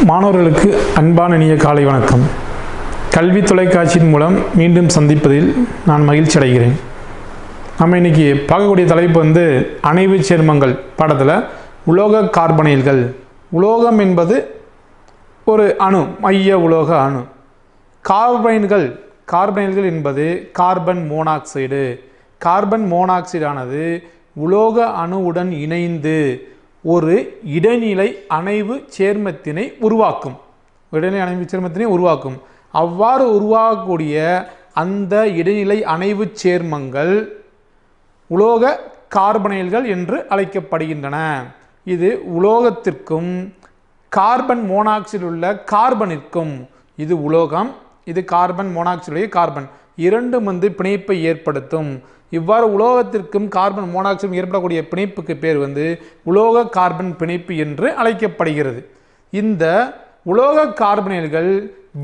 மாணவர்களுக்கு அன்பான இனிய காலை வணக்கம். கல்வி தொலைக்காட்சியின் மூலம் மீண்டும் சந்திப்பதில் நான் மகிழ்ச்சி அடைகிறேன். நம்ம இன்னைக்கு பார்க்கக்கூடிய தலைப்பு அணைவு சேர்மங்கள் பாடத்தில் உலோக கார்பனைல்கள். உலோகம் என்பது ஒரு அணு, மைய உலோக அணு. கார்பனைல்கள் என்பது கார்பன் மோனாக்சைடு. கார்பன் மோனாக்சைடானது உலோக அணுவுடன் இணைந்து ஒரு இடைநிலை அணைவு சேர்மத்தினை உருவாக்கும். அவ்வாறு உருவாகக்கூடிய அந்த இடைநிலை அணைவு சேர்மங்கள் உலோக கார்பனைல்கள் என்று அழைக்கப்படுகின்றன. இது உலோகத்திற்கும் கார்பன் மோனாக்சைடில் உள்ள கார்பனிற்கும், இது உலோகம், இது கார்பன் மோனாக்சைடுடைய கார்பன், இரண்டும் பிணைப்பை ஏற்படுத்தும். இவ்வாறு உலோகத்திற்கும் கார்பன் மோனாக்சைடும் ஏற்படக்கூடிய பிணைப்புக்கு பேர் உலோக கார்பன் பிணைப்பு என்று அழைக்கப்படுகிறது. இந்த உலோக கார்பனைல்கள்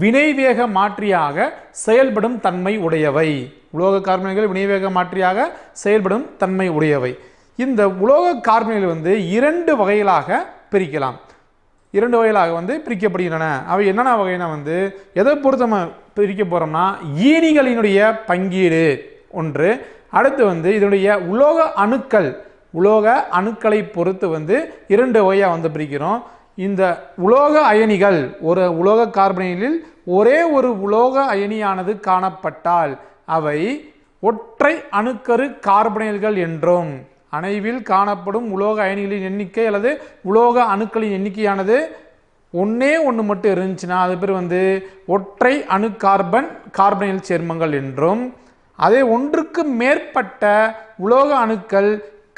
வினைவேக மாற்றியாக செயல்படும் தன்மை உடையவை. உலோக கார்பனைல்கள் வினைவேக மாற்றியாக செயல்படும் தன்மை உடையவை. இந்த உலோக கார்பனைல்கள் இரண்டு வகைகளாக பிரிக்கலாம். இரண்டு வகைகளாக பிரிக்கப்படுகின்றன. அவை என்னென்ன வகைனா எதை பொறுத்து நம்ம பிரிக்க போறோம்னா, ஈனிகளினுடைய பங்கீடு ஒன்று. அடுத்து இதனுடைய உலோக அணுக்களை பொறுத்து இரண்டு வகையாக பிரிக்கிறோம். இந்த உலோக அயனிகள், ஒரு உலோக கார்பனைலில் ஒரே ஒரு உலோக அயனியானது காணப்பட்டால் அவை ஒற்றை அணுக்கரு கார்பனைல்கள் என்றும், அணைவில் காணப்படும் உலோக அயனிகளின் எண்ணிக்கை அல்லது உலோக அணுக்களின் எண்ணிக்கையானது ஒன்னே ஒன்று மட்டும் இருந்துச்சுன்னா அது பேர் ஒற்றை அணு கார்பனைல் சேர்மங்கள் என்றும், அதே ஒன்றுக்கு மேற்பட்ட உலோக அணுக்கள்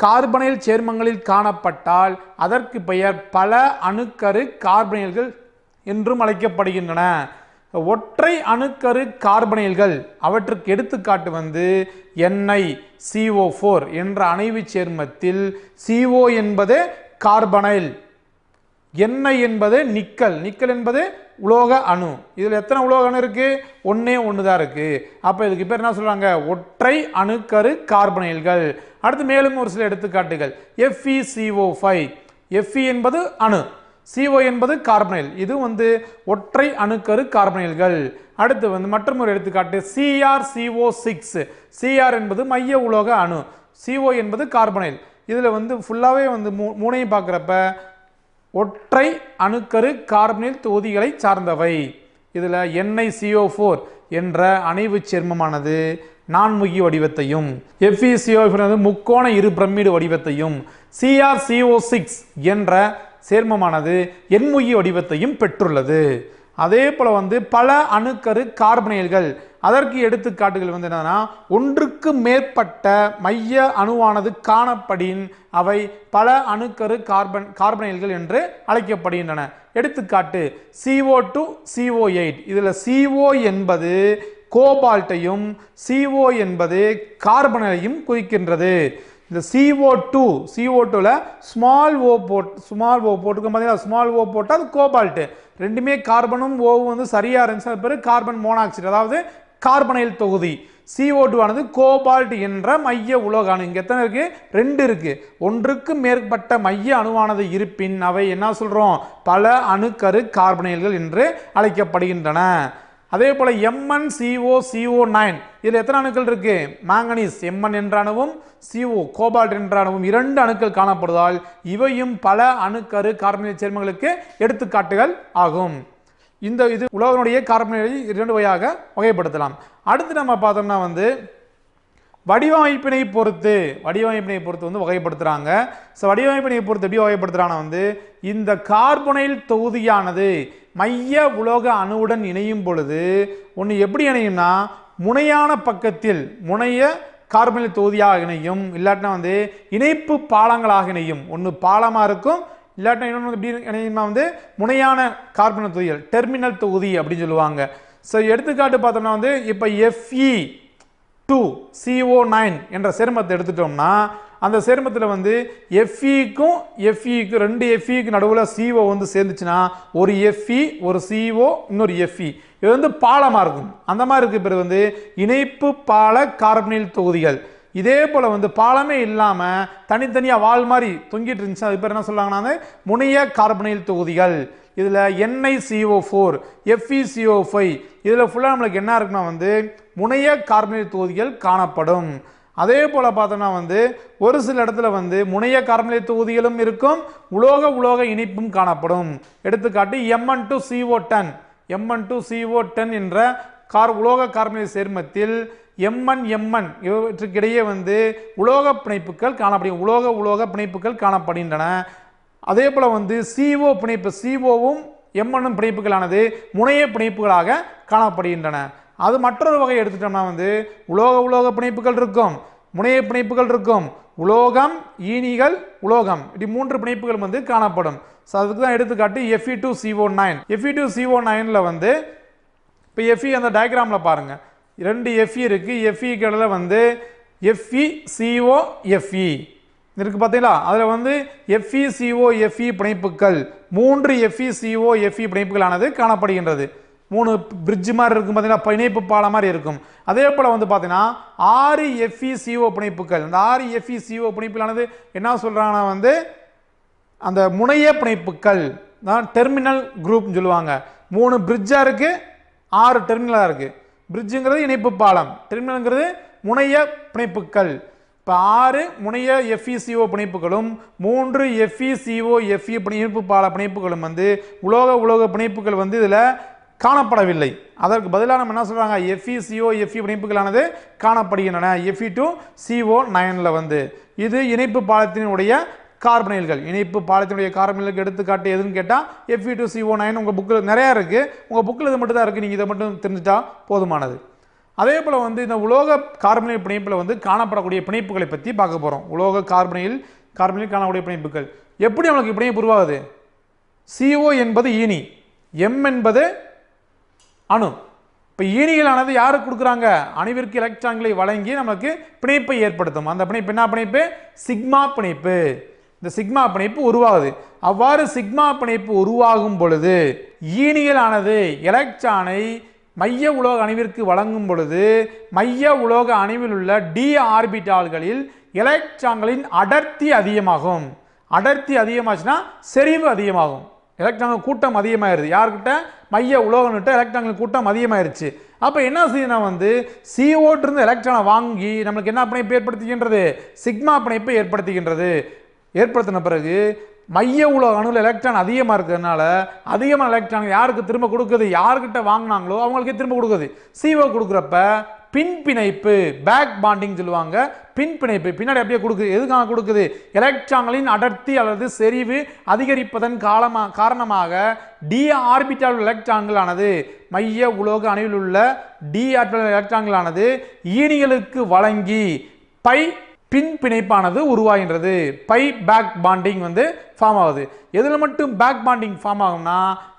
கார்பனைல் சேர்மங்களில் காணப்பட்டால் அதற்கு பெயர் பல அணுக்கரு கார்பனைல்கள் என்றும் அழைக்கப்படுகின்றன. ஒற்றை அணுக்கரு கார்பனைல்கள் அவற்றுக்கு எடுத்துக்காட்டு NiCO4 என்ற அணைவு சேர்மத்தில் CO என்பது கார்பனைல், Ni என்பது நிக்கல், நிக்கல் என்பது உலோக அணு. இதில் எத்தனை உலோக அணு இருக்கு? ஒன்னே ஒன்று தான் இருக்கு. அப்போ இதுக்கு பேர் என்ன சொல்றாங்க? ஒற்றை அணுக்கரு கார்பனைல்கள். அடுத்து மேலும் ஒரு சில எடுத்துக்காட்டுகள். FeCO5. Fe என்பது அணு, CO என்பது கார்பனைல். இது ஒற்றை அணுக்கரு கார்பனைல்கள். அடுத்து மற்றொரு எடுத்துக்காட்டு CrCO6. Cr என்பது மைய உலோக அணு, CO என்பது கார்பனைல். இதில் ஃபுல்லாகவே மூணையும் பார்க்குறப்ப ஒற்றை அணுக்கரு கார்பனைல் தொகுதிகளை சார்ந்தவை. இதில் NiCO4 என்ற அணைவு சேர்மமானது நான்முகி வடிவத்தையும், FeCO5 முக்கோண இரு பிரமிடு வடிவத்தையும், CrCO6 என்ற சேர்மமானது எண்முகி வடிவத்தையும் பெற்றுள்ளது. அதே போல பல அணுக்கரு கார்பனைல்கள், அதற்கு எடுத்துக்காட்டுகள் என்னன்னா, ஒன்றுக்கு மேற்பட்ட மைய அணுவானது காணப்படின் அவை பல அணுக்கரு கார்பனைல்கள் என்று அழைக்கப்படுகின்றன. எடுத்துக்காட்டு CO2 CO8. இதில் CO என்பது கோபால்ட்டையும் CO என்பது கார்பனைலையும் குறிக்கின்றது. இந்த CO2ல ஸ்மால் ஓ போட்டுக்கும் பார்த்தீங்கன்னா, ஸ்மால் ஓ போட்டால் அது கோபால்ட். ரெண்டுமே கார்பனும் ஓவும் சரியா இருந்துச்சு, அது பேர் கார்பன் மோனாக்சைடு, அதாவது கார்பனைல் தொகுதி. CO2 ஆனது கோபால்ட் என்ற மைய உலோக அணு. இங்க எத்தனை இருக்கு? ரெண்டு இருக்கு. ஒன்றுக்கு மேற்பட்ட மைய அணுவானது இருப்பின் அவை என்ன சொல்றோம்? பல அணுக்கரு கார்பனைல்கள் என்று அழைக்கப்படுகின்றன. அதே போல MnCO9. இதில் எத்தனை அணுக்கள் இருக்கு? மாங்கனீஸ் Mn என்ற அணுவும் CO கோபால்ட் என்ற அணுவும் இரண்டு அணுக்கள் காணப்படுவதால் இவையும் பல அணுக்கரு கார்பனைல் சேர்மங்களுக்கு எடுத்துக்காட்டுகள் ஆகும். இது உலோகனுடைய கார்பனைலை இரண்டு வகையாக வகைப்படுத்தலாம். அடுத்து நம்ம பார்த்தோம்னா வடிவமைப்பினை பொறுத்து வகைப்படுத்துறாங்க. வடிவமைப்பினை பொறுத்து எப்படி வகைப்படுத்துறாங்க? இந்த கார்பனைல் தொகுதியானது மைய உலோக அணுவுடன் இணையும் பொழுது ஒன்று எப்படி இணையும்னா, முனையான பக்கத்தில் முனைய கார்பனைல் தொகுதியாக இணையும், இல்லாட்டினா இணைப்பு பாலங்களாக இணையும். ஒன்று பாலமா இருக்கும், இல்லாட்டினா இன்னொன்று எப்படி இணையும்னா முனையான கார்பனைல் தொகுதிகள், டெர்மினல் தொகுதி அப்படின்னு சொல்லுவாங்க. எடுத்துக்காட்டு பார்த்தோம்னா இப்போ Fe2CO9 என்ற சேர்மத்தை எடுத்துட்டோம்னா, அந்த சேர்மத்தில் Feக்கும் ரெண்டு Feக்கு நடுவில் CO சேர்ந்துச்சுன்னா ஒரு Fe ஒரு CO இன்னொரு Fe, இது பாலமா இருக்கும். அந்த மாதிரி இருக்கு பேர் இணைப்பு பால கார்பனைல் தொகுதிகள். இதே போல பாலமே இல்லாம தனித்தனியா வால் மாதிரி தொங்கிட்டு இருந்துச்சு, அது பேர் என்ன சொல்றாங்கன்னா முனைய கார்பனைல் தொகுதிகள். இதில் NiCO4 FeCO5 இதில் ஃபுல்லாக நம்மளுக்கு என்ன இருக்குன்னா வந்து முனைய கார்பனேட் தொகுதிகள் காணப்படும். அதே போல் பார்த்தோம்னா வந்து ஒரு சில இடத்துல வந்து முனைய கார்பனேட் தொகுதிகளும் இருக்கும், உலோக இணைப்பும் காணப்படும். எடுத்துக்காட்டு Mn2CO10 Mn2CO10 என்ற உலோக கார்பனேட் சேர்மத்தில் Mn இவற்றுக்கிடையே வந்து உலோக பிணைப்புகள் காணப்படும், உலோக பிணைப்புகள் காணப்படுகின்றன. அதே போல வந்து CO பிணைப்பு, COவும் Mn பிணைப்புகளானது முனைய பிணைப்புகளாக காணப்படுகின்றன. அது மற்றொரு வகை எடுத்துட்டோம்னா வந்து உலோக பிணைப்புகள் இருக்கும், முனைய பிணைப்புகள் இருக்கும், உலோகம் ஈனிகள் உலோகம் இப்படி 3 பிணைப்புகள் வந்து காணப்படும். அதுக்கு தான் எடுத்துக்காட்டு Fe2CO9. Fe2CO9ல வந்து இப்போ Fe அந்த டயக்ராம்ல பாருங்க 2 Fe இருக்கு. Fe கடல வந்து FeCO Fe இருக்கு பார்த்தீங்களா, அதில் வந்து FeCO Fe பிணைப்புகள் 3 FeCO Fe பிணைப்புகளானது காணப்படுகின்றது. 3 பிரிட்ஜ் மாதிரி இருக்கும் பார்த்தீங்கன்னா, இணைப்பு பாலம் மாதிரி இருக்கும். அதே போல் வந்து பார்த்தீங்கன்னா 6 FeCO பிணைப்புகள், இந்த 6 FeCO பிணைப்புகளானது என்ன சொல்கிறாங்கன்னா வந்து அந்த முனைய பிணைப்புகள் தான் டெர்மினல் குரூப்னு சொல்லுவாங்க. 3 பிரிட்ஜாக இருக்குது, 6 டெர்மினலாக இருக்குது. பிரிட்ஜுங்கிறது இணைப்பு பாலம், டெர்மினல்ங்கிறது முனைய பிணைப்புகள். இப்போ 6 முனைய FeCO பிணைப்புகளும் 3 FeCO Fe இணைப்பு பால பிணைப்புகளும் வந்து உலோக பிணைப்புகள் வந்து இதில் காணப்படவில்லை. அதற்கு பதிலாக நம்ம என்ன சொல்கிறாங்க, FeCO Fe பிணைப்புகளானது காணப்படுகின்றன Fe2CO9ல் வந்து. இது இணைப்பு பாலத்தினுடைய கார்பனைல்கள், இணைப்பு பாலத்தினுடைய கார்பனைலுக்கு எடுத்துக்காட்டு எதுன்னு கேட்டால் Fe2CO9 உங்கள் புக்கில் நிறையா இருக்குது. உங்கள் புக்கில் இது மட்டும் தான் இருக்குது, நீங்கள் இதை மட்டும் தெரிஞ்சுட்டா போதுமானது. அதே போல் வந்து இந்த உலோக கார்பனைல் பிணைப்பில் வந்து காணப்படக்கூடிய பிணைப்புகளை பற்றி பார்க்க போகிறோம். உலோக கார்பனைல் காணக்கூடிய பிணைப்புகள் எப்படி நம்மளுக்கு பிணைப்பு உருவாகுது. CO என்பது ஈனி, M என்பது அணு. இப்போ ஈனிகளானது யாருக்கு கொடுக்குறாங்க, அணுவிற்கு எலக்ட்ரான்களை வழங்கி நமக்கு பிணைப்பை ஏற்படுத்தும். அந்த பிணைப்பு என்ன பிணைப்பு, சிக்மா பிணைப்பு. இந்த சிக்மா பிணைப்பு உருவாகுது. அவ்வாறு சிக்மா பிணைப்பு உருவாகும் பொழுது ஈனிகளானது எலக்ட்ரானை மைய உலோக அணுவிற்கு வழங்கும் பொழுது மைய உலோக அணுவில் உள்ள d ஆர்பிட்டால்களில் எலக்ட்ரான்களின் அடர்த்தி அதிகமாகும். அடர்த்தி அதிகமாச்சுன்னா செறிவு அதிகமாகும், எலக்ட்ரான்கள் கூட்டம் அதிகமாயிருது. யார்கிட்ட, மைய உலோகன்கிட்ட எலக்ட்ரான்கள் கூட்டம் அதிகமாயிருச்சு. அப்போ என்ன செய்யணும் வந்து CO எலக்ட்ரானை வாங்கி நம்மளுக்கு என்ன பிணைப்பு ஏற்படுத்துகின்றது, சிக்மா பிணைப்பை ஏற்படுத்தின பிறகு மைய உலோக அணுவில் எலக்ட்ரான் அதிகமாக இருக்கிறதுனால அதிகமான எலக்ட்ரான் யாருக்கு திரும்ப கொடுக்குது, யார்கிட்ட வாங்கினாங்களோ அவங்களுக்கே திரும்ப கொடுக்குது. CO கொடுக்குறப்ப பின் பிணைப்பு, பேக் பாண்டிங் சொல்லுவாங்க. பின் பிணைப்பு பின்னாடி அப்படியே கொடுக்குது. எதுக்காக கொடுக்குது, எலக்ட்ரான்களின் அடர்த்தி அல்லது செறிவு அதிகரிப்பதன் காரணமாக d ஆர்பிட்டால் எலக்ட்ரான்களானது மைய உலோக அணுவில் உள்ள d ஆர்பிட்டால் எலக்ட்ரான்களானது ஈனிகளுக்கு வழங்கி பை பின் பிணைப்பானது உருவாகின்றது. பை பேக் பாண்டிங் வந்து ஃபார்ம் ஆகுது. எதில் மட்டும் பேக் பாண்டிங் ஃபார்ம் ஆகும்னா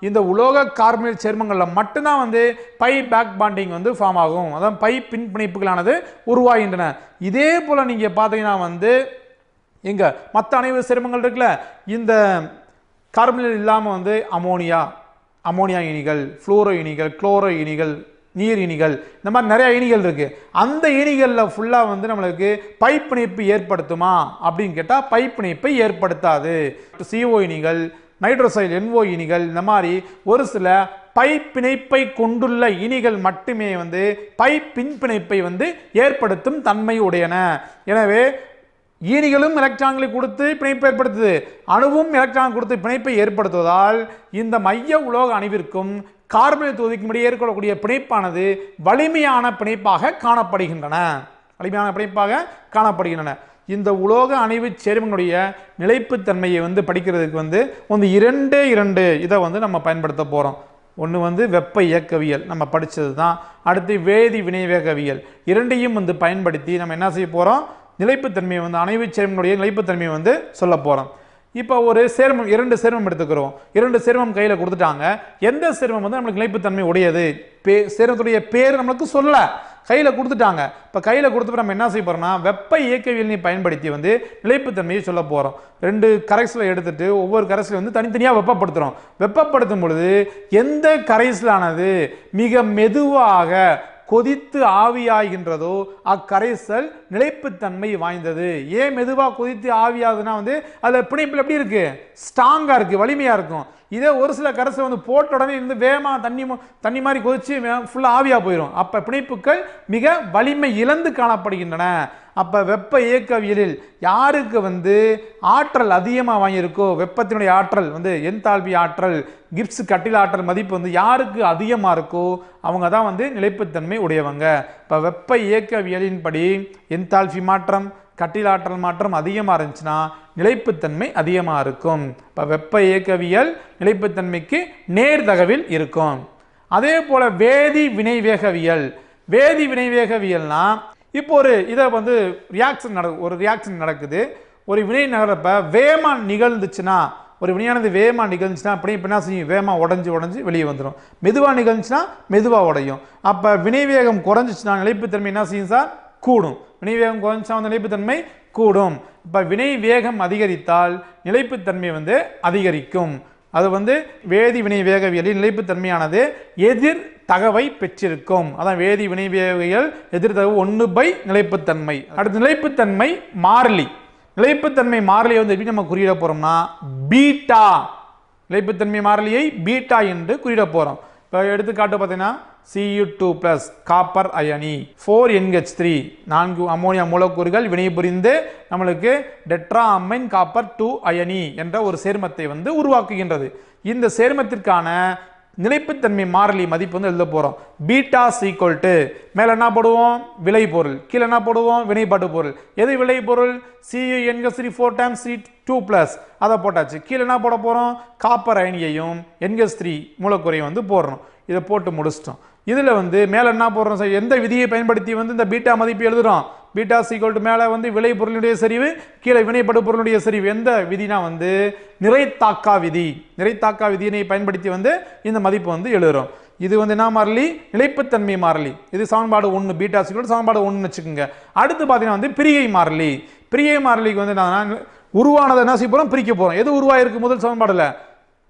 இந்த உலோக கார்பனைல் சேர்மங்களில் மட்டும்தான் வந்து பை பேக் பாண்டிங் வந்து ஃபார்ம் ஆகும். அதான் பை பின் பிணைப்புகளானது உருவாகின்றன. இதே போல் நீங்கள் பார்த்தீங்கன்னா வந்து எங்கே மற்ற அணைவு சேர்மங்கள் இருக்குல்ல, இந்த கார்பனைல் இல்லாமல் வந்து அமோனியா இனிகள், ஃப்ளோரோ இனிகள், குளோரோ இனிகள், நீர் இனிகள், இந்த மாதிரி நிறைய இனிகள் இருக்கு. அந்த இனிகளில் ஃபுல்லாக வந்து நம்மளுக்கு பைப்பிணைப்பு ஏற்படுத்துமா அப்படின்னு கேட்டால் பைப்பிணைப்பை ஏற்படுத்தாது. CO இனிகள், நைட்ரோசைல் NO இனிகள், இந்த மாதிரி ஒரு சில பைப்பிணைப்பை கொண்டுள்ள இனிகள் மட்டுமே வந்து பைப்பின் பிணைப்பை வந்து ஏற்படுத்தும் தன்மை உடையன. எனவே ஈனிகளும் எலக்ட்ரான்களை கொடுத்து பிணைப்பை ஏற்படுத்துது, அணுவும் எலக்ட்ரான் கொடுத்து பிணைப்பை ஏற்படுத்துவதால் இந்த மைய உலோக அணுவிற்கும் கார்பனைல் தொகுதிக்கும் இடையே ஏற்படக்கூடிய பிணைப்பானது வலிமையான பிணைப்பாக காணப்படுகின்றன. இந்த உலோக அணைவு சேர்மங்களுடைய நிலைப்புத்தன்மையை வந்து படிக்கிறதுக்கு வந்து இரண்டு இதை வந்து நம்ம பயன்படுத்த போகிறோம். ஒன்று வந்து வெப்ப இயக்கவியல் நம்ம படித்தது தான். அடுத்து வேதி வினைவேகவியல். இரண்டையும் வந்து பயன்படுத்தி நம்ம என்ன செய்ய போகிறோம், நிலைப்புத்தன்மையை வந்து அணைவு சேர்மங்களுடைய நிலைப்புத்தன்மையை வந்து சொல்ல போகிறோம். இப்போ ஒரு சேர்மம், 2 சேர்மம் எடுத்துக்கிறோம். 2 சேர்மம் கையில் கொடுத்துட்டாங்க. எந்த சேர்மம் வந்து நம்மளுக்கு நிலைப்புத்தன்மை உடையது, சேர்மத்துடைய பேர் நம்மளுக்கு சொல்ல கையில் கொடுத்துட்டாங்க. இப்போ கையில் கொடுத்துட்டு நம்ம என்ன செய்ய போகிறோம்னா வெப்ப இயக்கவியலை பயன்படுத்தி வந்து நிலைப்புத்தன்மையை சொல்ல போகிறோம். 2 கரைசலை எடுத்துட்டு ஒவ்வொரு கரைசலையும் வந்து தனித்தனியாக வெப்பப்படுத்துகிறோம். வெப்பப்படுத்தும் பொழுது எந்த கரைசலானது மிக மெதுவாக கொதித்து ஆவியாகின்றதோ அக்கரைசல் நிலைப்புத்தன்மை வாய்ந்தது. ஏன் மெதுவாக கொதித்து ஆவியாகுதுன்னா வந்து அதில் பிணைப்பில் எப்படி இருக்கு, ஸ்ட்ராங்காக இருக்குது, வலிமையாக இருக்கும். இதே ஒரு சில கரைசல் வந்து போட்ட உடனே இருந்து வேகமா தண்ணி மாதிரி கொதிச்சு ஃபுல்லா ஆவியா போயிடும். அப்ப பிணைப்புகள் மிக வலிமை இழந்து காணப்படுகின்றன. அப்ப வெப்ப இயக்கவியலில் யாருக்கு வந்து ஆற்றல் அதிகமாக வாங்கியிருக்கோ, வெப்பத்தினுடைய ஆற்றல் வந்து என்தால்பி ஆற்றல், கிப்ஸ் கட்டில் ஆற்றல் மதிப்பு வந்து யாருக்கு அதிகமாக இருக்கோ அவங்க தான் வந்து நிலைப்புத்தன்மை உடையவங்க. இப்போ வெப்ப இயக்கவியலின் படி என்தால்பி மாற்றம், கட்டில் ஆற்றல் மாற்றம் அதிகமாக இருந்துச்சுன்னா நிலைப்புத்தன்மை அதிகமாக இருக்கும். இப்போ வெப்ப இயக்கவியல் நிலைப்புத்தன்மைக்கு நேர்தகவில் இருக்கும். அதே போல வேதி வினைவேகவியல். வேதி வினைவேகவியல்னா இப்போ ஒரு இதை வந்து ரியாக்ஷன் நடக்குது. ஒரு வினை நகரப்ப வேமா நிகழ்ந்துச்சுன்னா, ஒரு வினையானது வேமா நிகழ்ந்துச்சுன்னா அப்படி இப்போ என்ன செய்யும், வேமா உடஞ்சி வெளியே வந்துடும். மெதுவாக நிகழ்ந்துச்சுன்னா மெதுவாக உடையும். அப்போ வினைவேகம் குறைஞ்சிச்சுன்னா நிலைப்புத்தன்மை என்ன செய்யும் சார், கூடும். வினைவேகம் குறைஞ்சிச்சுன்னா வந்து நிலைப்புத்தன்மை கூடும். இப்போ வினை வேகம் அதிகரித்தால் நிலைப்புத்தன்மை வந்து அதிகரிக்கும். அது வந்து வேதி வினை வேகவியலில் நிலைப்புத்தன்மையானது எதிர் தகவை பெற்றிருக்கும். அதான் வேதி வினை வேகவியல் எதிர்தகவு 1 நிலைப்புத்தன்மை. அடுத்து நிலைப்புத்தன்மை மாறிலி. நிலைப்புத்தன்மை மாறிலியை வந்து எப்படி நம்ம குறியிட போறோம்னா பீட்டா. நிலைப்புத்தன்மை மாறிலியை பீட்டா என்று குறியிட போறோம். இப்போ எடுத்துக்காட்டு பார்த்தீங்கன்னா Cu2+ காப்பர் அயனி, 4NH3 4 அமோனியா மூலக்கூறுகள் வினைபுரிந்து நம்மளுக்கு டெட்ரா அமைன் காப்பர் 2 அயனி என்ற ஒரு சேர்மத்தை வந்து உருவாக்குகின்றது. இந்த சேர்மத்திற்கான நிலைப்புத்தன்மை மாறிலி மதிப்பு வந்து எழுத போறோம். பீட்டா சீக்வல்ட்டு மேல என்ன போடுவோம், விளைபொருள், கீழே என்ன போடுவோம், வினைபடு பொருள். எது விளைபொருள், CuNH3 4 times C2+, அதை போட்டாச்சு. கீழே என்ன போட போறோம், காப்பர் அயனியையும் NH3 மூலக்கூறையும் வந்து போடுறோம். இதை போட்டு முடிச்சிட்டோம். இதுல வந்து மேல என்ன போடுறோம், எந்த விதியை பயன்படுத்தி வந்து இந்த பீட்டா மதிப்பு எழுதுறோம், பீட்டா சீக்வல் மேல வந்து விளை பொருளுடைய செறிவு, கீழே வினைப்படு பொருளுடைய செறிவு. எந்த விதினா வந்து நிறைத்தாக்கா விதி. நிறைத்தாக்கா விதியினை பயன்படுத்தி வந்து இந்த மதிப்பு வந்து எழுதுறோம். இது வந்து என்ன மாறிலி, நிலைப்புத்தன்மை மாறிலி. இது சமன்பாடு 1 பீட்டா சீக்வல் சமன்பாடு 1 வச்சுக்கோங்க. அடுத்து பார்த்தீங்கன்னா வந்து பிரிகை மாறிலி. பிரிகை மாறிலிக்கு வந்து நான் உருவானதை என்ன செய்ய போறோம், பிரிக்க போறோம். எது உருவாயிருக்கு முதல் சமன்பாடுல,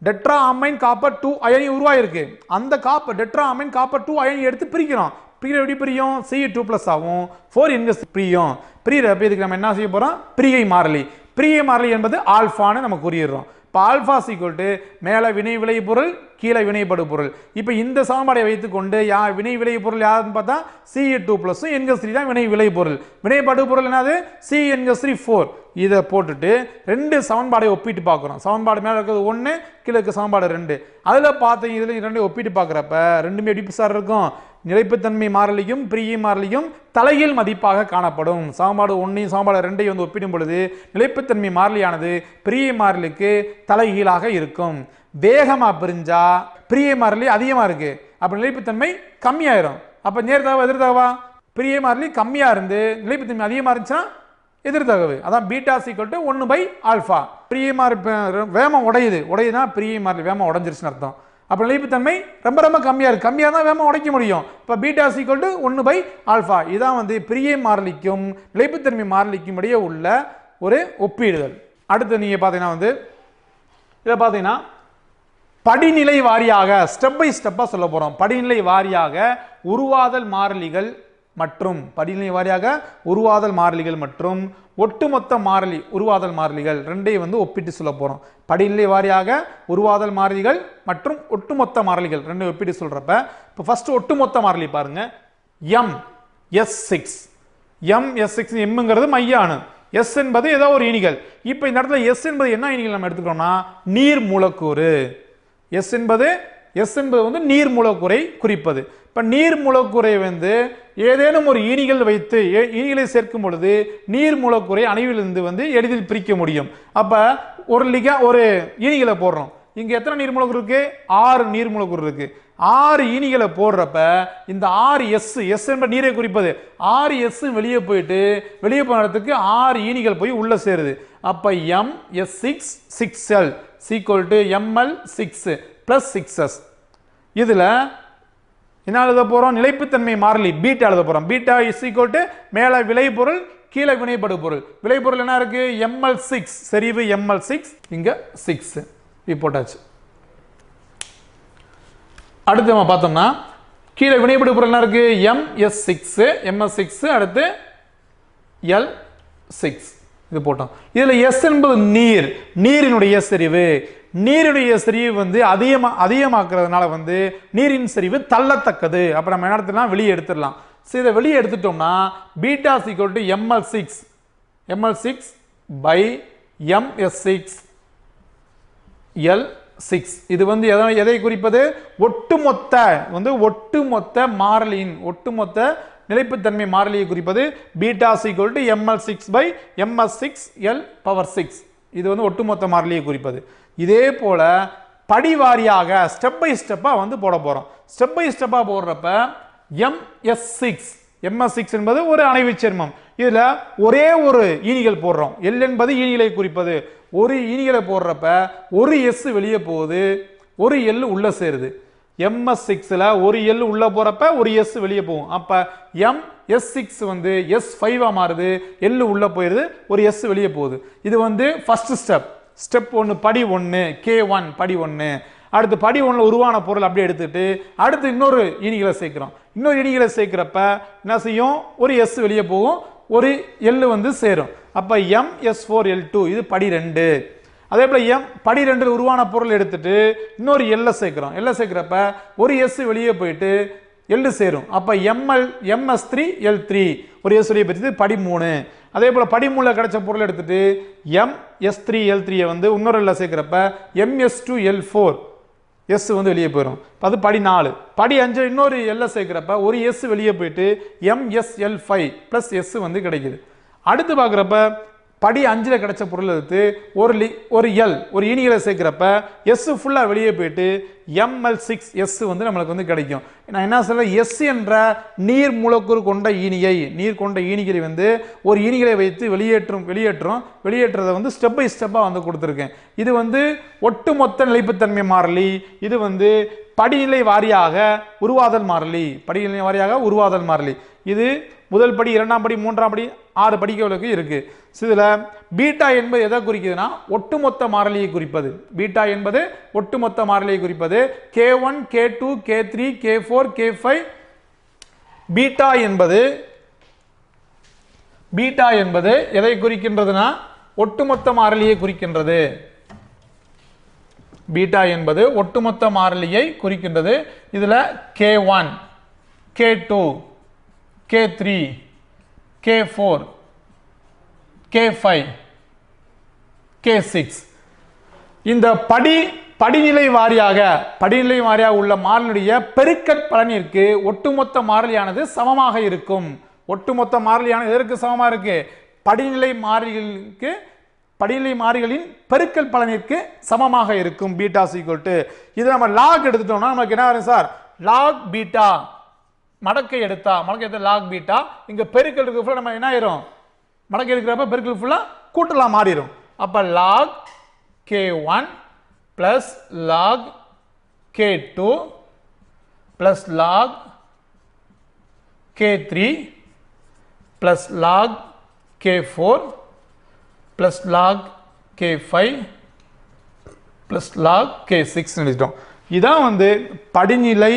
டெட்ரா அமைன் காப்பர் 2 அயனி உருவாயிருக்கு. அந்த டெட்ரா அமைன் காப்பர் 2 அயனி எடுத்து பிரிக்கிறோம். பிரிகிற எப்படி பிரியும், Cu2+ ஆகும், 4NH பிரியும். பிரிகிறப்ப இதுக்கு நம்ம என்ன செய்ய போறோம், பிரிகை மாறிலி. பிரிகை மாறிலி என்பது ஆல்பான்னு நம்ம கூறிடுறோம். இப்போ ஆல்பா சீக்வல்ட்டு மேல வினை விளை பொருள், கீழே வினைப்படு பொருள். இப்போ இந்த சமன்பாடை வைத்துக்கொண்டு வினை விளை பொருள் யாருன்னு பார்த்தா Cu2+ NH3 தான் வினை விளை பொருள். வினைப்படு பொருள் என்னது, CNH3 4. இதை போட்டுட்டு ரெண்டு சமன்பாடை ஒப்பிட்டு பார்க்குறோம். சமன்பாடு மேலே இருக்கிறது 1, கீழே இருக்க சமன்பாடு 2. அதில் பார்த்தீங்க இதில் ரெண்டு ஒப்பிட்டு பார்க்குறப்ப ரெண்டுமே எப்படி சார் இருக்கும், நிலைப்புத்தன்மை மாறிலியும் பிரிகை மாறிலியும் தலைகீழ் மதிப்பாக காணப்படும். சமன்பாடு 1 சமன்பாடு 2 வந்து ஒப்பிடும் பொழுது நிலைப்புத்தன்மை மாறிலியானது பிரிகை மாறிலிக்கு தலைகீழாக இருக்கும். வேகமா பிரிஞ்சா பிரிகை மாறிலி அதிகமா இருக்கு, அப்ப நிலைப்புத்தன்மை கம்மியாயிரும். அப்ப நேர்தகவா எதிர்தகவா, பிரிகை மாறிலி கம்மியா இருந்து நிலைப்புத்தன்மை அதிகமா இருந்துச்சுன்னா எதிர்தகவு. அதான் பீட்டா சீக்வல் 1/α. பிரிகை மாறி வேகமா உடையுதுன்னா பிரிகை மாறிலி வேகமா உடைஞ்சிருச்சுன்னு அர்த்தம். அப்ப நிலைப்புத்தன்மை ரொம்ப ரொம்ப கம்மியா இருக்கு, கம்மியா தான் வேகமா உடைக்க முடியும். இப்ப பீட்டா சீக்வல் 1/α. இதான் வந்து பிரிகை மாறிலிக்கும் நிலைப்புத்தன்மை மாறிலிக்கும் இடையே உள்ள ஒரு ஒப்பிடுதல். அடுத்து நீங்க பாத்தீங்கன்னா வந்து இதை பாத்தீங்கன்னா படிநிலை வாரியாக ஸ்டெப் பை ஸ்டெப்பா சொல்ல போறோம். படிநிலை வாரியாக உருவாதல் மாறிலிகள் மற்றும் மற்றும் ஒட்டுமொத்த மாறிலி உருவாதல் மாறிலிகள் ரெண்டையும் வந்து ஒப்பிட்டு சொல்ல போறோம். படிநிலை வாரியாக உருவாதல் மாறிலிகள் மற்றும் ஒட்டுமொத்த மாறிலிகள் ரெண்டையும் ஒப்பிட்டு சொல்றப்ப இப்போ ஃபர்ஸ்ட் ஒட்டுமொத்த மாறிலி பாருங்க, M(S)6. M(S)6 எம்ங்கிறது மைய அணு, S என்பது ஏதோ ஒரு இனிகள். இப்போ இந்த இடத்துல S என்பது என்ன இனிகள் நம்ம எடுத்துக்கிறோம்னா நீர் மூலக்கூறு. S என்பது வந்து நீர் மூலக்கூறை குறிப்பது. இப்ப நீர் மூலக்கூறை வந்து ஏதேனும் ஒரு ஈனிகள் வைத்து ஈனிகளை சேர்க்கும் பொழுது நீர் மூலக்கூறை அணுவிலிருந்து வந்து எளிதில் பிரிக்க முடியும். அப்ப ஒரு ஈனிகளை போடுறோம். இங்க எத்தனை நீர் மூலக்கூறு இருக்கு, 6 நீர் மூலக்கூறு இருக்கு. 6 ஈனிகளை போடுறப்ப இந்த 6S என்பது நீரை குறிப்பது, 6S வெளியே போன இடத்துக்கு 6 ஈனிகள் போய் உள்ள சேருது. அப்ப M(S)6 6L = Ml6 + 6S. இதுல என்ன எழுத போறோம், நிலைப்புத்தன்மை மாறிலி பீட்டா எழுத போறோம். பீட்டா = மேல விளைபொருள், கீழே வினைப்படு பொருள். விளைபொருள் என்ன இருக்கு, Ml6 செறிவு Ml6, இங்க 6 போட்டாச்சு. அடுத்து நம்ம பார்த்தோம்னா கீழே வினைப்படு பொருள் என்ன இருக்கு, MS6 அடுத்து L6 இது போட்டோம். இதுல S என்பது நீரினுடைய செறிவு. நீருடைய செறிவு வந்து அதிகமாக்குறதுனால வந்து நீரின் செறிவு தள்ளத்தக்கது. அப்ப நம்ம என்ன எடுத்துடலாம், வெளியே எடுத்துடலாம். சரி, இதை வெளியே எடுத்துட்டோம்னா beta equal to ml6 by ms6 L6. இது வந்து எதை குறிப்பது, ஒட்டுமொத்த மாறிலியின் ஒட்டுமொத்த நிலைப்புத்தன்மை மாறிலியை குறிப்பது. Beta equal to ml6 by ms6 L6. இது வந்து ஒட்டுமொத்த மாறிலியை குறிப்பது. இதே போல படிவாரியாக ஸ்டெப் பை ஸ்டெப்பா வந்து போட போறோம். ஸ்டெப் பை ஸ்டெப்பா போடுறப்ப ms6 என்பது ஒரு அணைவு சேர்மம். இதுல ஒரே ஒரு ஈனிகள் போடுறோம். L என்பது ஈனிகளை குறிப்பது. ஒரு ஈனிகளை போடுறப்ப ஒரு S வெளியே போகுது, ஒரு L உள்ள சேருது. ms6ல ஒரு L உள்ள போறப்ப ஒரு S வெளியே போகும். அப்ப ms6 வந்து S5 மாறுது, L உள்ள போயிருது, ஒரு S வெளியே போகுது. இது வந்து ஃபர்ஸ்ட் ஸ்டெப் 1, படி 1, K1 படி 1. அடுத்து படி 1ல உருவான பொருள் அப்படியே எடுத்துட்டு அடுத்து இன்னொரு ஈனிகளை சேர்க்கிறோம். இன்னொரு ஈனிகளை சேர்க்கிறப்ப என்ன செய்யும், ஒரு S வெளியே போகும், ஒரு L வந்து சேரும். அப்ப ms4L2 இது படி 2. அதே போல படி 2ல உருவான பொருள் எடுத்துட்டு இன்னொரு L சேர்க்கிறோம். L சேர்க்கிறப்ப ஒரு S வெளியே போயிட்டு L சேரும். அப்ப ms3L3 ஒரு S வெளியே போயிட்டு படி 3. அதே போல படி 3ல கிடைச்ச பொருள் எடுத்துட்டு ms3L3 வந்து இன்னொரு L சேர்க்கிறப்ப ms2L4 S வந்து வெளியே போயிடும். அது படி 4. படி 5 இன்னொரு L சேர்க்கிறப்ப ஒரு S வெளியே போயிட்டு msL5 plus S வந்து கிடைக்குது. அடுத்து பார்க்குறப்ப படி 5ல கிடைச்ச பொருள் எடுத்து ஒரு L ஒரு ஈனிகளை சேர்க்கிறப்ப S ஃபுல்லா வெளியே போயிட்டு ml6 S வந்து நம்மளுக்கு வந்து கிடைக்கும். நான் என்ன சொல்றேன், S என்ற நீர் மூலக்கூறு கொண்ட ஈனிகளை வந்து ஒரு ஈனிகளை வைத்து வெளியேற்றுறதை வந்து ஸ்டெப் பை ஸ்டெப்பா வந்து கொடுத்துருக்கேன். இது வந்து ஒட்டுமொத்த நிலைப்புத்தன்மை மாறிலி. இது வந்து படிநிலை வாரியாக உருவாதல் மாறிலி. இது முதல் படி, இரண்டாம் படி, மூன்றாம் படி, 6 படிகளுக்கு இருக்கு. இதுல பீட்டா என்பது எதை குறிக்குதுன்னா ஒட்டுமொத்த மாறிலியை குறிப்பது. பீட்டா என்பது ஒட்டுமொத்த மாறிலியை குறிப்பது. K1, K2, K3, K4, K5. Beta என்பது எதை குறிக்கின்றதுன்னா ஒட்டுமொத்த மாறிலியை குறிக்கின்றது. பீட்டா என்பது ஒட்டுமொத்த மாறிலியை குறிக்கின்றது. இதுல K1, K2, K3, K4, K5, K6 இந்த படிநிலை வாரியாக உள்ள மாறிலியுடைய பெருக்கற் பலனிற்கு ஒட்டுமொத்த மாறிலியானது சமமாக இருக்கும். ஒட்டுமொத்த மாறிலியானது எதற்கு சமமா இருக்கு, படிநிலை மாறிகளின் பெருக்கல் பலனிற்கு சமமாக இருக்கும். பீட்டா ஈக்குவல் டு இது நம்ம லாக் எடுத்துட்டோம்னா நமக்கு என்ன வரும் சார், லாக் பீட்டா. மடக்கை எடுத்தா லாக் பீட்டா. இங்க பெருக்கல் இருக்கு ஃபுல்லா நம்ம என்ன ஆயிரும், மடக்கை எடுக்கிறப்ப பெருக்கல் ஃபுல்லா கூட்டலா மாறிடும். அப்ப log K1 plus log K2 plus log K3 plus log K4 plus log K5 plus log K6 எழுதிட்டோம். இதான் வந்து படிநிலை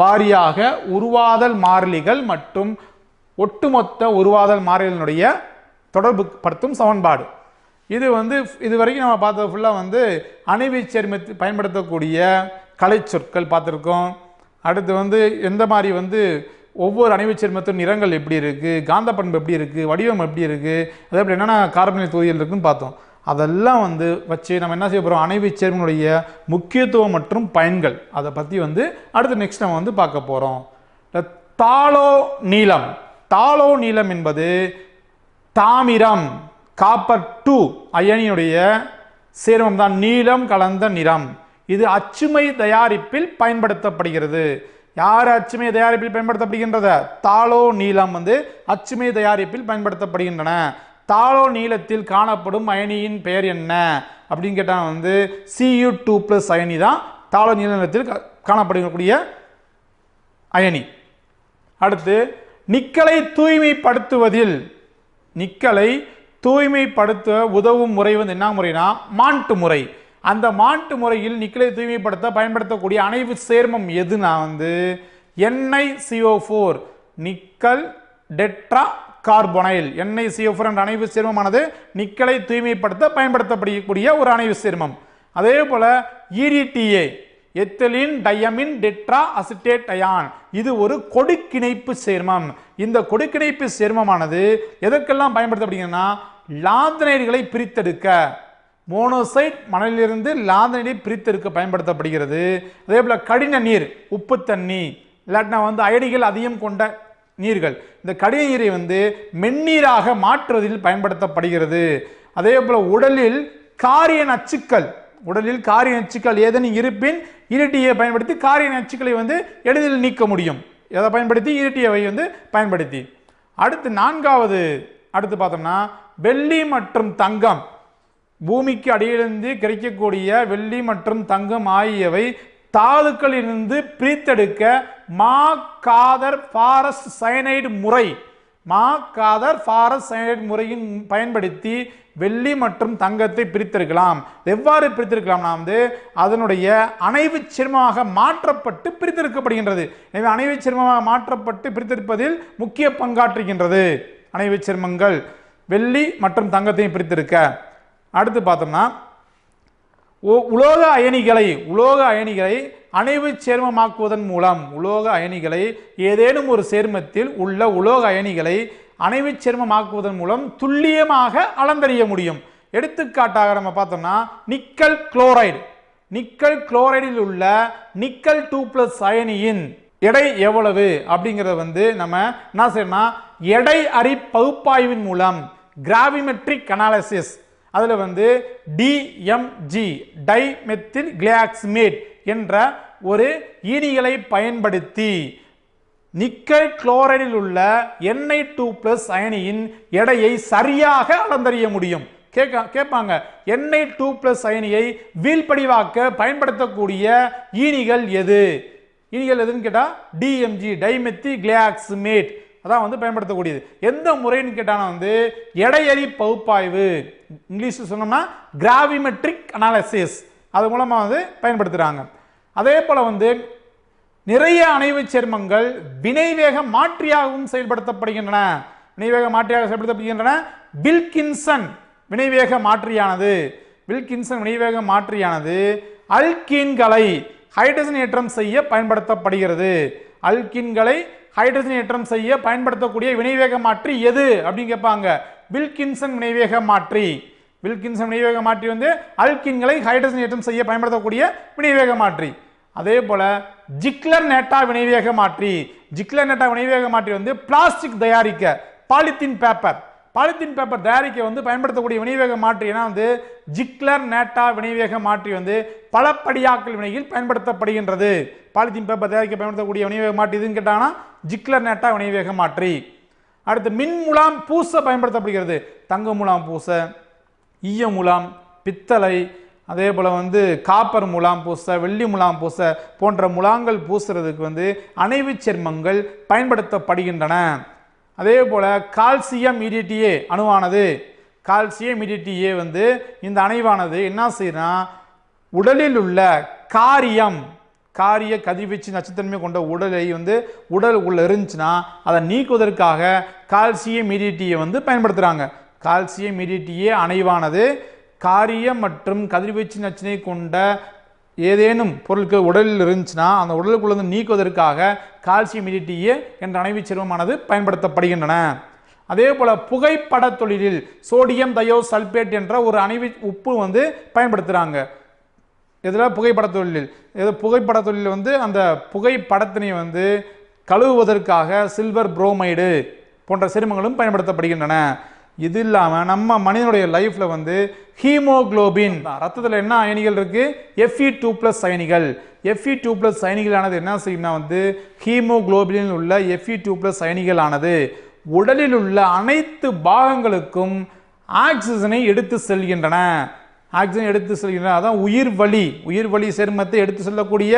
வாரியாக உருவாதல் மாறிலிகள் மற்றும் ஒட்டுமொத்த உருவாதல் மாறிலிகளுடைய தொடர்பு படுத்தும் சமன்பாடு. இது வந்து இதுவரைக்கும் நம்ம பார்த்தது ஃபுல்லா வந்து அணைவு சேர்மத்தில் பயன்படுத்தக்கூடிய கலை சொற்கள் பார்த்துருக்கோம். அடுத்து வந்து எந்த மாதிரி வந்து ஒவ்வொரு அணைவு சேர்மத்தின் நிறங்கள் எப்படி இருக்கு, காந்த பண்பு எப்படி இருக்கு, வடிவம் எப்படி இருக்கு, அதே போல என்னென்ன கார்பனிக் தொகுதிகள் இருக்குன்னு பார்த்தோம். அதெல்லாம் வந்து வச்சு நம்ம என்ன செய்ய போறோம், அணைவு சேர்மனுடைய முக்கியத்துவம் மற்றும் பயன்கள் அதை பற்றி வந்து அடுத்து நெக்ஸ்ட் நம்ம வந்து பார்க்க போகிறோம். தாலோ நீலம் என்பது தாமிரம் காப்பர் 2 அயனியுடைய சேர்மம் தான் நீலம் கலந்த நிறம். இது அச்சுமை தயாரிப்பில் பயன்படுத்தப்படுகிறது. யார் அச்சுமை தயாரிப்பில் பயன்படுத்தப்படுகின்றத, தாலோ நீலம் வந்து அச்சுமை தயாரிப்பில் பயன்படுத்தப்படுகின்றன. தாலோ நீலத்தில் காணப்படும் அயனியின் பெயர் என்ன அப்படின்னு கேட்டால் வந்து Cu2+ அயனி தான் தாலோ நீலத்தில் காணப்படக்கூடிய அயனி. அடுத்து நிக்கலை தூய்மைப்படுத்த உதவும் முறை வந்து என்ன முறைனா மாண்ட்டு முறை. அந்த மாண்ட்டு முறையில் நிக்கலை தூய்மைப்படுத்த பயன்படுத்தக்கூடிய அணைவு சேர்மம் எதுனா வந்து NiCO4 nickel tetra carbonyl. NiCO4 என்ற அணைவு சேர்மமானது நிக்கலை தூய்மைப்படுத்த பயன்படுத்தப்படக்கூடிய ஒரு அணைவு சேர்மம். அதே போல EDTA ethylene diamine tetra acetate ion இது ஒரு கொடுக்கிணைப்பு சேர்மம். இந்த கொடுக்கிணைப்பு சேர்மமானது எதற்கெல்லாம் பயன்படுத்தப்படுகிறதுனா லாந்தனைடுகளை பிரித்தெடுக்க, மோனோசைட் மணலிலிருந்து லாந்தனைடை பிரித்தெடுக்க பயன்படுத்தப்படுகிறது. அதே போல கடின நீர், உப்பு தண்ணி இல்லாட்டினா அயனிகள் அதிகம் கொண்ட நீர்கள், இந்த கடின நீரை மென்னீராக மாற்றுவதில் பயன்படுத்தப்படுகிறது. அதே போல உடலில் காரிய நச்சுக்கள் ஏதேனும் இருப்பின் EDTA பயன்படுத்தி காரிய நச்சுக்களை எளிதில் நீக்க முடியும். எதை பயன்படுத்தி? EDTAவை பயன்படுத்தி. அடுத்து நான்காவது பார்த்தோம்னா வெள்ளி மற்றும் தங்கம், பூமிக்கு அடியிலிருந்து கிடைக்கக்கூடிய வெள்ளி மற்றும் தங்கம் ஆகியவை தாதுக்களிலிருந்து பிரித்தெடுக்க மாகாதர் ஃபாரஸ்ட் சயனைடு முறையின் பயன்படுத்தி வெள்ளி மற்றும் தங்கத்தை பிரித்தெடுக்கலாம். எவ்வாறு பிரித்தெடுக்கலாம்னா அதனுடைய அணைவு சேர்மமாக மாற்றப்பட்டு பிரித்தெடுக்கப்படுகின்றது. எனவே அணைவு சேர்மமாக மாற்றப்பட்டு பிரித்தெடுப்பதில் முக்கிய பங்காற்றுகின்றது அணைவு சேர்மங்கள் வெள்ளி மற்றும் தங்கத்தையும் பிரித்தெடுக்க. அடுத்து பார்த்தோம்னா உலோக அயனிகளை அணைவு சேர்மமாக்குவதன் மூலம் ஏதேனும் ஒரு சேர்மத்தில் உள்ள உலோக அயனிகளை அணைவு சேர்மமாக்குவதன் மூலம் துல்லியமாக அளந்தறிய முடியும். எடுத்துக்காட்டாக நம்ம பார்த்தோம்னா நிக்கல் குளோரைடில் உள்ள நிக்கல் 2+ அயனியின் எடை எவ்வளவு அப்படிங்கறத நம்ம என்ன செய்யணும்னா எடை அறி பகுப்பாய்வின் மூலம் கிராவிமெட்ரிக் அனாலிசிஸ் அதுல DMG டைமெத்தில் கிளையாக்சிமேட் என்ற ஒரு ஈனிகளை பயன்படுத்தி நிக்கல் குளோரைடில் உள்ள Na2+ அயனியின் எடையை சரியாக அளந்தறிய முடியும். கேட்பாங்க Na2+ அயனியை வீழ்படிவாக்க பயன்படுத்தக்கூடிய ஈனிகள் எதுன்னு கேட்டா DMG டைமெத்தில் கிளையாக்சிமேட் அதான் பயன்படுத்தக்கூடியது. எந்த முறைன்னு கேட்டானா எடையறி பகுப்பாய்வு, இங்கிலீஷ் சொன்னோம்னா கிராவிமெட்ரிக் அனாலிசிஸ், அது மூலமா பயன்படுத்துறாங்க. அதே போல நிறைய அணைவு சேர்மங்கள் வினைவேக மாற்றியாகவும் செயல்படுத்தப்படுகின்றன. வில்கின்சன் வினைவேக மாற்றியானது அல்கீன்களை ஹைட்ரஜன் ஏற்றம் செய்ய பயன்படுத்தப்படுகிறது. அல்கீன்களை ஹைட்ரஜன் ஏற்றம் செய்ய பயன்படுத்தக்கூடிய வினைவேக மாற்றி எது அப்படின்னு கேட்பாங்க. வில்கின்சன் வினைவேக மாற்றி அல்கீன்களை ஹைட்ரஜன் ஏற்றம் செய்ய பயன்படுத்தக்கூடிய வினைவேக மாற்றி. அதே போல ஜிக்லர் நேட்டா வினைவேக மாற்றி பிளாஸ்டிக் தயாரிக்க, பாலித்தீன் பேப்பர் தயாரிக்க பயன்படுத்தக்கூடிய வினைவேக மாற்றி ஜிக்லர் நேட்டா வினைவேக மாற்றி பலப்படியாக்கல் வினையில் பயன்படுத்தப்படுகின்றது. பாலித்தீன் பேப்பர் தயாரிக்க பயன்படுத்தக்கூடிய வினைவேக மாற்றி எதுன்னு கேட்டாங்கன்னா ஜிக்லர் நேட்டா வினைவேக மாற்றி. அடுத்து மின் முலாம் பூச பயன்படுத்தப்படுகிறது. தங்க முலாம் பூச, ஈய முலாம், பித்தளை, அதே போல காப்பர் முலாம் பூச, வெள்ளி முலாம் பூச போன்ற முலாங்கள் பூசுறதுக்கு அணைவு சேர்மங்கள் பயன்படுத்தப்படுகின்றன. அதே போல கால்சியம் EDTA அணுவானது, இந்த அணைவானது என்ன செய்யறா உடலில் உள்ள காரிய கதிர்வீச்சு நச்சுத்தன்மை கொண்ட உடலை உடலுக்குள்ள இருந்துச்சுன்னா அதை நீக்குவதற்காக கால்சியம் EDTA பயன்படுத்துறாங்க. கால்சியம் EDTA அணைவானது காரிய மற்றும் கதிர்வீச்சு நச்சினை கொண்ட ஏதேனும் பொருட்கள் உடலில் இருந்துச்சுன்னா அந்த உடலுக்குள்ள நீக்குவதற்காக கால்சியம் EDTA என்ற அணைவு சேர்மமானது பயன்படுத்தப்படுகின்றன. அதே போல புகைப்பட தொழிலில் சோடியம் தயோ சல்பேட் என்ற ஒரு அணைவு உப்பு பயன்படுத்துறாங்க. இதில் புகைப்பட தொழிலில் அந்த புகைப்படத்தினை கழுவுவதற்காக சில்வர் புரோமைடு போன்ற சேர்மங்களும் பயன்படுத்தப்படுகின்றன. இது இல்லாமல் நம்ம மனிதனுடைய லைஃப்ல ஹீமோகுளோபின் ரத்தத்தில் என்ன அயனிகள் இருக்கு? Fe2+ அயனிகள். Fe2+ அயனிகளானது என்ன செய்யும்னா ஹீமோகுளோபினில் உள்ள Fe2+ அயனிகளானது உடலில் உள்ள அனைத்து பாகங்களுக்கும் ஆக்சிஜனை எடுத்து செல்கின்றன. அதான் உயிர் வழி சேர்மத்தை எடுத்து செல்லக்கூடிய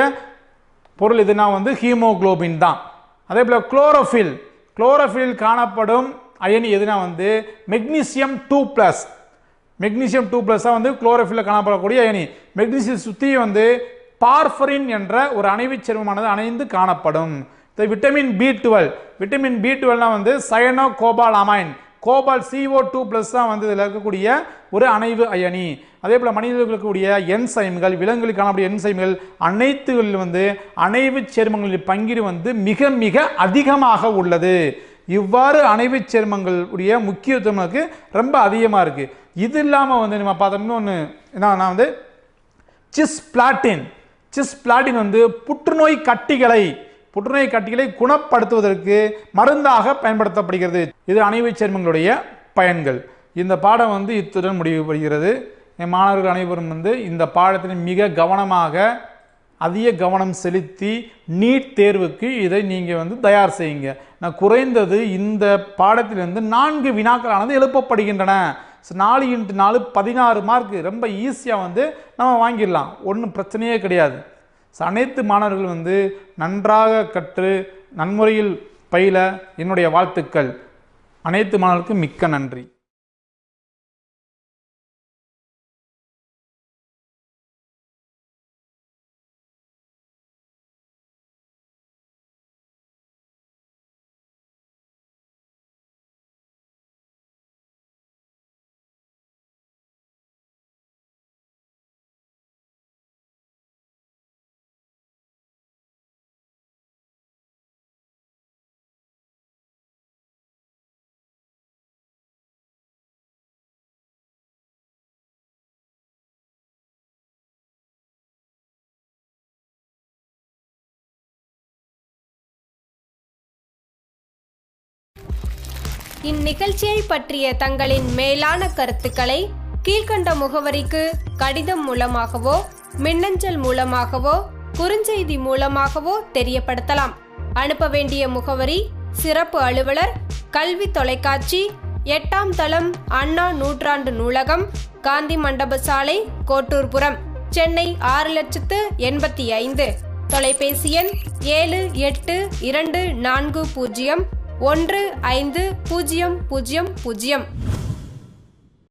பொருள் எதுனா ஹீமோகுளோபின் தான். அதே போல குளோரோஃபில் காணப்படும் அயனி எதுனா மெக்னீசியம் 2+. மெக்னீசியம் 2+ குளோரோஃபில்ல காணப்படக்கூடிய அயனி. மெக்னீசியம் சுத்தி பார்ஃபரின் என்ற ஒரு அணைவு சேர்மமானது அணைந்து காணப்படும். Vitamin B12 cyano cobalt CO2+ தான் வந்து இதில் இருக்கக்கூடிய ஒரு அணைவு அயனி. அதே போல் மனிதர்களுக்கு இருக்கக்கூடிய என்சைம்கள், விலங்குகளுக்கு காணக்கூடிய என்சைம்கள் அனைத்துகளில் வந்து அணைவு சேர்மங்களின் பங்கீடு வந்து மிக மிக அதிகமாக உள்ளது. இவ்வாறு அணைவு சேர்மங்களுடைய முக்கியத்துவம் நமக்கு ரொம்ப அதிகமாக இருக்குது. இது இல்லாமல் வந்து நம்ம பார்த்தோம்னா ஒன்று என்ன வந்து சிஸ்பிளாட்டின் வந்து புற்றுநோய் கட்டிகளை குணப்படுத்துவதற்கு மருந்தாக பயன்படுத்தப்படுகிறது. இது அணைவு சேர்மங்களுடைய பயன்கள். இந்த பாடம் வந்து இத்துடன் முடிவு பெறுகிறது. என் மாணவர்கள் அனைவரும் வந்து இந்த பாடத்தில் மிக கவனமாக அதிக கவனம் செலுத்தி நீட் தேர்வுக்கு இதை நீங்கள் வந்து தயார் செய்யுங்க. நான் குறைந்தது இந்த பாடத்திலிருந்து 4 வினாக்களானது எழுப்பப்படுகின்றன. 4x4 16 மார்க் ரொம்ப ஈஸியாக வந்து நம்ம வாங்கிடலாம். ஒன்றும் பிரச்சனையே கிடையாது. அனைத்து மாணவர்கள் வந்து நன்றாக கற்று நன்முறையில் பயில என்னுடைய வாழ்த்துக்கள். அனைத்து மாணவர்களுக்கும் மிக்க நன்றி. இந்நிகழ்ச்சியை பற்றிய தங்களின் மேலான கருத்துக்களை கீழ்கண்ட முகவரிக்கு கடிதம் மூலமாகவோ, மின்னஞ்சல் மூலமாகவோ, குறுஞ்செய்தி மூலமாகவோ தெரியப்படுத்தலாம். அனுப்ப வேண்டிய முகவரி: சிறப்பு அலுவலர், கல்வி தொலைக்காட்சி, 8ஆம் தளம், அண்ணா நூற்றாண்டு நூலகம், காந்தி மண்டப சாலை, கோட்டூர்புரம், சென்னை 6,85,000. தொலைபேசி எண் 7824015000.